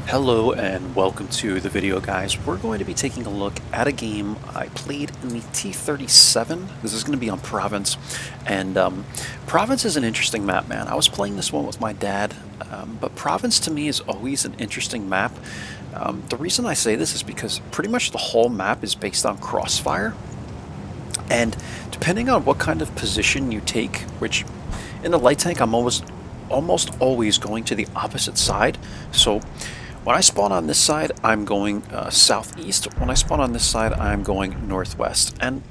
Hello and welcome to the video, guys. We're going to be taking a look at a game I played in the T37. This is going to be on Province, and Province is an interesting map, man. I was playing this one with my dad, but Province to me is always an interesting map. The reason I say this is because pretty much the whole map is based on crossfire, and depending on what kind of position you take, which in the light tank I'm almost always going to the opposite side. So when I spawn on this side, I'm going southeast. When I spawn on this side, I'm going northwest. And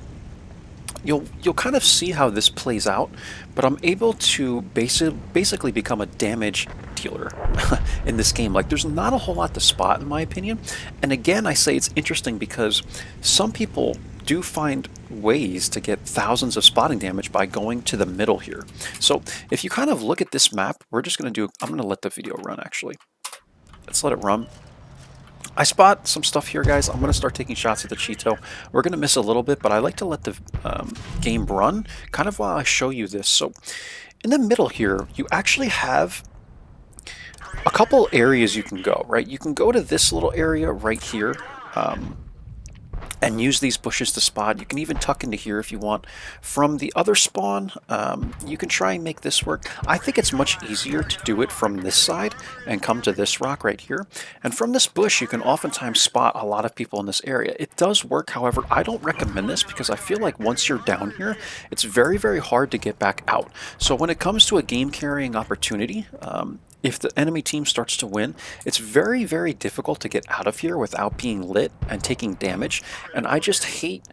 you'll kind of see how this plays out, but I'm able to basically become a damage dealer in this game. Like, there's not a whole lot to spot, in my opinion. And again, I say it's interesting because some people do find ways to get thousands of spotting damage by going to the middle here. So if you kind of look at this map, I'm going to let the video run actually. Let's let it run. I spot some stuff here, guys. I'm going to start taking shots at the Cheeto. We're going to miss a little bit, but I like to let the game run kind of while I show you this. So in the middle here, you actually have a couple areas you can go, right? You can go to this little area right here. And use these bushes to spot. You can even tuck into here if you want. From the other spawn, you can try and make this work. I think it's much easier to do it from this side and come to this rock right here. And from this bush, you can oftentimes spot a lot of people in this area. It does work, however, I don't recommend this because I feel like once you're down here, it's very, very hard to get back out. So when it comes to a game-carrying opportunity, if the enemy team starts to win, it's very, very difficult to get out of here without being lit and taking damage. And I just hate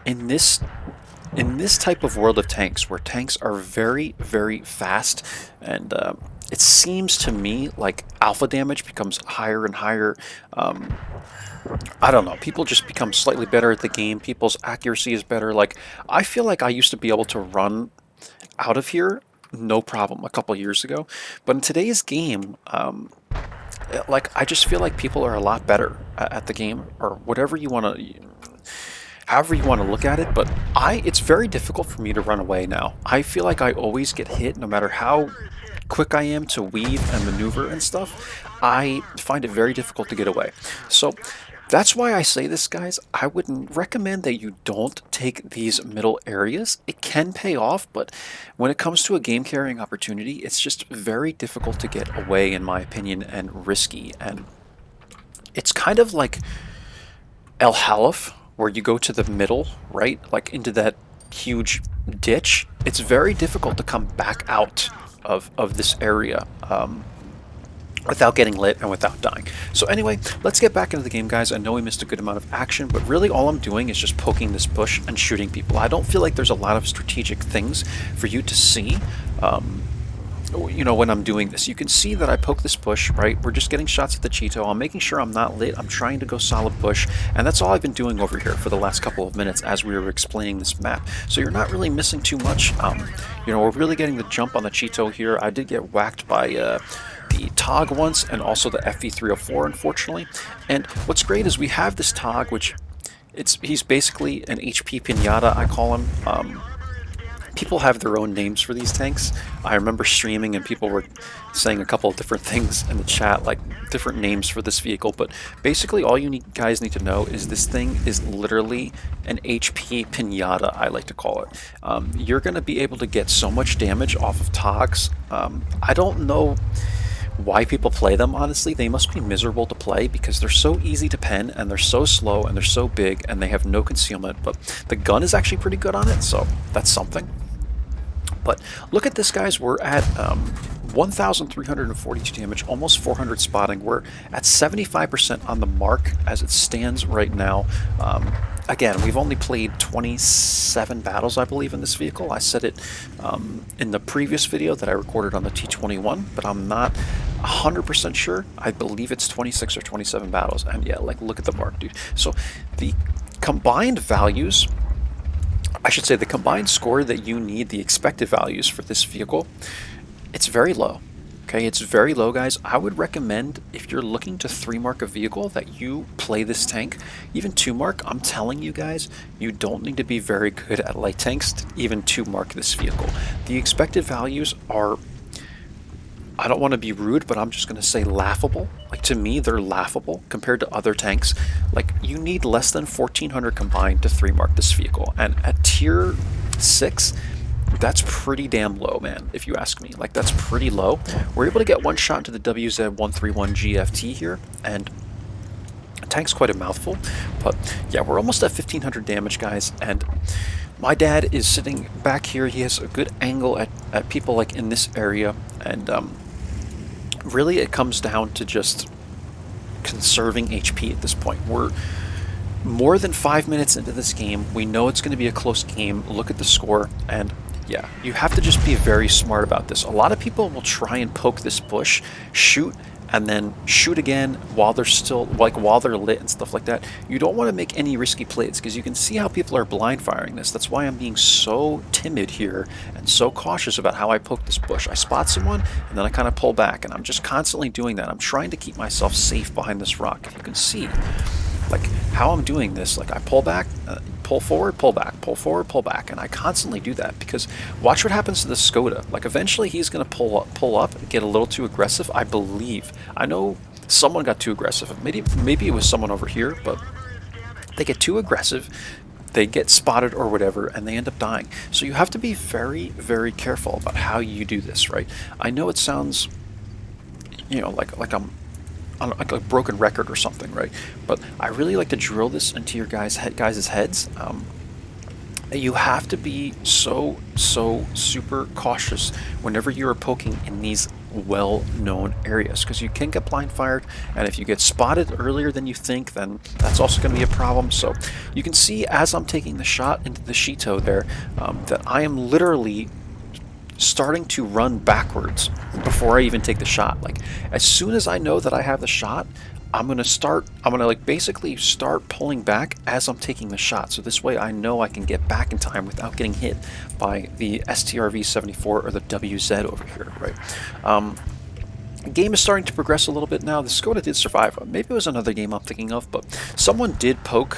in this type of world of tanks, where tanks are very, very fast, and it seems to me like alpha damage becomes higher and higher. I don't know, people just become slightly better at the game. People's accuracy is better. Like, I feel like I used to be able to run out of here no problem a couple years ago, but in today's game, like, I just feel like people are a lot better at the game, or whatever you want to, however you want to look at it. But it's very difficult for me to run away now. I feel like I always get hit no matter how quick I am to weave and maneuver and stuff. I find it very difficult to get away. So that's why I say this, guys. I would recommend that you don't take these middle areas. It can pay off, but when it comes to a game carrying opportunity, it's just very difficult to get away, in my opinion, and risky. And it's kind of like El Halif, where you go to the middle, right? Like into that huge ditch. It's very difficult to come back out of this area. Without getting lit and without dying. So anyway, let's get back into the game, guys. I know we missed a good amount of action, but really all I'm doing is just poking this bush and shooting people. I don't feel like there's a lot of strategic things for you to see, you know, when I'm doing this. You can see that I poke this bush, right? We're just getting shots at the Cheeto. I'm making sure I'm not lit. I'm trying to go solid bush, and that's all I've been doing over here for the last couple of minutes as we were explaining this map. So you're not really missing too much. You know, we're really getting the jump on the Cheeto here. I did get whacked by the Tog once, and also the FV304, unfortunately. And what's great is we have this Tog, which he's basically an HP Pinata, I call him. People have their own names for these tanks. I remember streaming and people were saying a couple of different things in the chat, like different names for this vehicle, but basically all you guys need to know is this thing is literally an HP Pinata, I like to call it. You're going to be able to get so much damage off of Togs. I don't know why people play them, honestly. They must be miserable to play because they're so easy to pen, and they're so slow, and they're so big, and they have no concealment. But the gun is actually pretty good on it, so that's something. But look at this, guys. We're at 1,342 damage, almost 400 spotting. We're at 75% on the mark as it stands right now. Again, we've only played 27 battles, I believe, in this vehicle. I said it in the previous video that I recorded on the T21, but I'm not 100% sure. I believe it's 26 or 27 battles. And yeah, like, look at the mark, dude. So the combined values, I should say the combined score that you need, the expected values for this vehicle, it's very low. Okay, it's very low, guys. I would recommend, if you're looking to 3-mark a vehicle, that you play this tank. Even 2-mark, I'm telling you guys, you don't need to be very good at light tanks to even 2-mark this vehicle. The expected values are I don't want to be rude, but I'm just going to say laughable. Like, to me, they're laughable compared to other tanks. Like, you need less than 1400 combined to 3-mark this vehicle. And at tier 6, that's pretty damn low, man, if you ask me. Like, that's pretty low. We're able to get one shot into the WZ-131 GFT here, and tank's quite a mouthful. But yeah, we're almost at 1500 damage, guys, and my dad is sitting back here. He has a good angle at people like in this area, and really it comes down to just conserving HP at this point. We're more than 5 minutes into this game. We know it's going to be a close game. Look at the score, and yeah, you have to just be very smart about this. A lot of people will try and poke this bush, shoot, and then shoot again while they're still, like while they're lit and stuff like that. You don't want to make any risky plays because you can see how people are blind firing this. That's why I'm being so timid here and so cautious about how I poke this bush. I spot someone and then I kind of pull back, and I'm just constantly doing that. I'm trying to keep myself safe behind this rock. If you can see, like how I'm doing this, like I pull back, pull forward, pull back, pull forward, pull back, and I constantly do that because watch what happens to the Skoda. Like eventually he's going to pull up, get a little too aggressive. I believe. I know someone got too aggressive. Maybe it was someone over here, but they get too aggressive. They get spotted or whatever, and they end up dying. So you have to be very, very careful about how you do this, right? I know it sounds, you know, like I'm on like a broken record or something, right? But I really like to drill this into your guys' heads. You have to be so super cautious whenever you are poking in these well-known areas, because you can get blind fired, and if you get spotted earlier than you think, then that's also going to be a problem. So you can see as I'm taking the shot into the Shito there, that I am literally starting to run backwards before I even take the shot. Like as soon as I know that I have the shot, I'm gonna like basically start pulling back as I'm taking the shot. So this way I know I can get back in time without getting hit by the STRV-74 or the WZ over here, right? Game is starting to progress a little bit now. The Skoda did survive. Maybe it was another game I'm thinking of, but someone did poke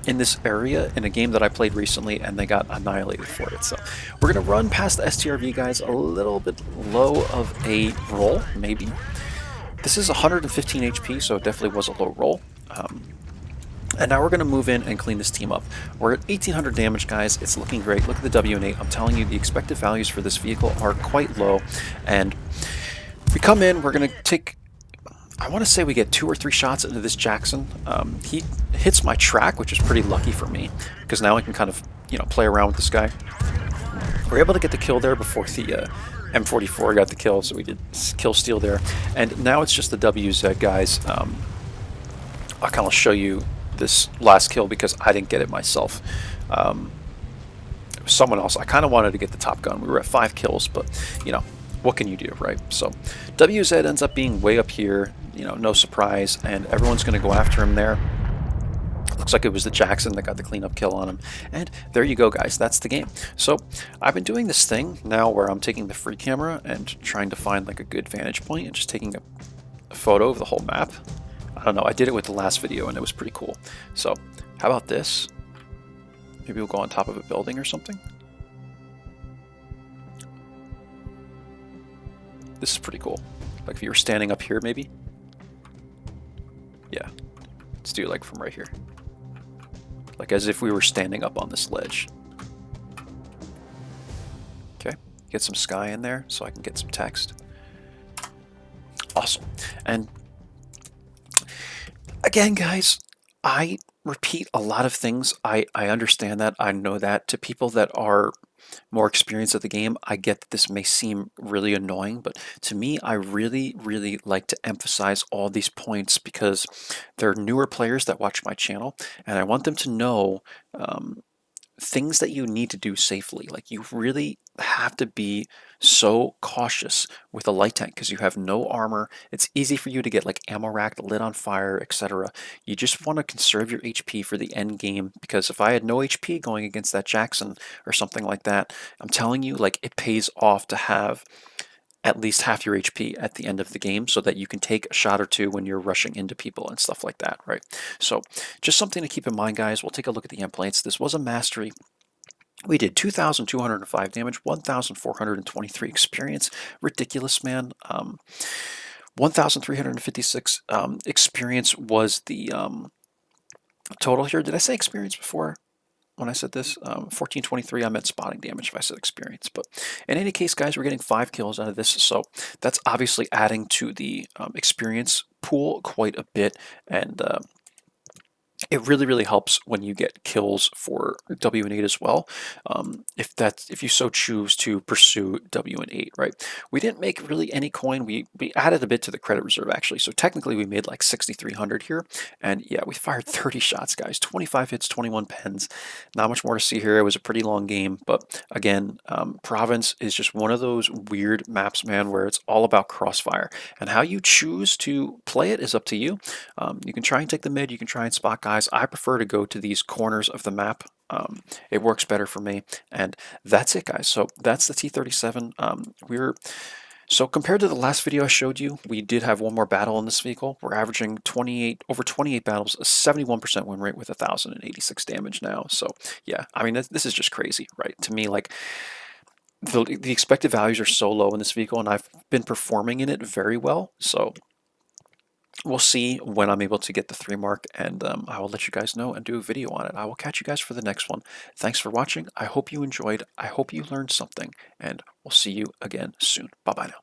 in this area in a game that I played recently, and they got annihilated for it. So we're going to run past the STRV guys, a little bit low of a roll, maybe. This is 115 HP, so it definitely was a low roll. And now we're going to move in and clean this team up. We're at 1800 damage, guys. It's looking great. Look at the WN8. I'm telling you, the expected values for this vehicle are quite low. And we come in, we're going to take, I want to say we get 2 or 3 shots into this Jackson. He hits my track, which is pretty lucky for me, because now I can kind of, you know, play around with this guy. We're able to get the kill there before the M44 got the kill, so we did kill steal there. And now it's just the WZ guys. I'll kind of show you this last kill because I didn't get it myself. It was someone else. I kind of wanted to get the top gun. We were at 5 kills, but, you know, what can you do, right? So WZ ends up being way up here, you know, no surprise, and everyone's going to go after him there. Looks like it was the Jackson that got the cleanup kill on him. And there you go, guys. That's the game. So I've been doing this thing now where I'm taking the free camera and trying to find like a good vantage point and just taking a photo of the whole map. I don't know. I did it with the last video and it was pretty cool. So how about this? Maybe we'll go on top of a building or something. This is pretty cool. Like if you were standing up here, maybe. Yeah. Let's do it like from right here. Like as if we were standing up on this ledge. Okay. Get some sky in there so I can get some text. Awesome. And again, guys, I repeat a lot of things. I understand that. I know that. To people that are more experienced at the game, I get that this may seem really annoying, but to me, I really like to emphasize all these points because they're newer players that watch my channel, and I want them to know things that you need to do safely. Like you really have to be so cautious with a light tank because you have no armor. It's easy for you to get like ammo racked, lit on fire, etc. You just want to conserve your HP for the end game, because if I had no HP going against that Jackson or something like that, I'm telling you, like it pays off to have at least half your HP at the end of the game so that you can take a shot or two when you're rushing into people and stuff like that, right? So just something to keep in mind, guys. We'll take a look at the end plates. This was a mastery. We did 2,205 damage, 1,423 experience. Ridiculous, man. 1,356 experience was the total here. Did I say experience before? When I said this, 1423, I meant spotting damage if I said experience. But in any case, guys, we're getting 5 kills out of this. So that's obviously adding to the experience pool quite a bit. And it really, really helps when you get kills for W and 8 as well. If you so choose to pursue W and 8, right? We didn't make really any coin. We added a bit to the credit reserve actually. So technically we made like 6,300 here. And yeah, we fired 30 shots, guys. 25 hits, 21 pens. Not much more to see here. It was a pretty long game, but again, Province is just one of those weird maps, man, where it's all about crossfire. And how you choose to play it is up to you. You can try and take the mid, you can try and spot guys. I prefer to go to these corners of the map. It works better for me. And that's it, guys. So that's the T37. So compared to the last video I showed you, we did have one more battle in this vehicle. We're averaging over 28 battles, a 71% win rate with 1,086 damage now. So yeah, I mean, this is just crazy, right? To me, like, the expected values are so low in this vehicle, and I've been performing in it very well. So we'll see when I'm able to get the 3 mark, and I will let you guys know and do a video on it. I will catch you guys for the next one. Thanks for watching. I hope you enjoyed. I hope you learned something, and we'll see you again soon. Bye-bye now.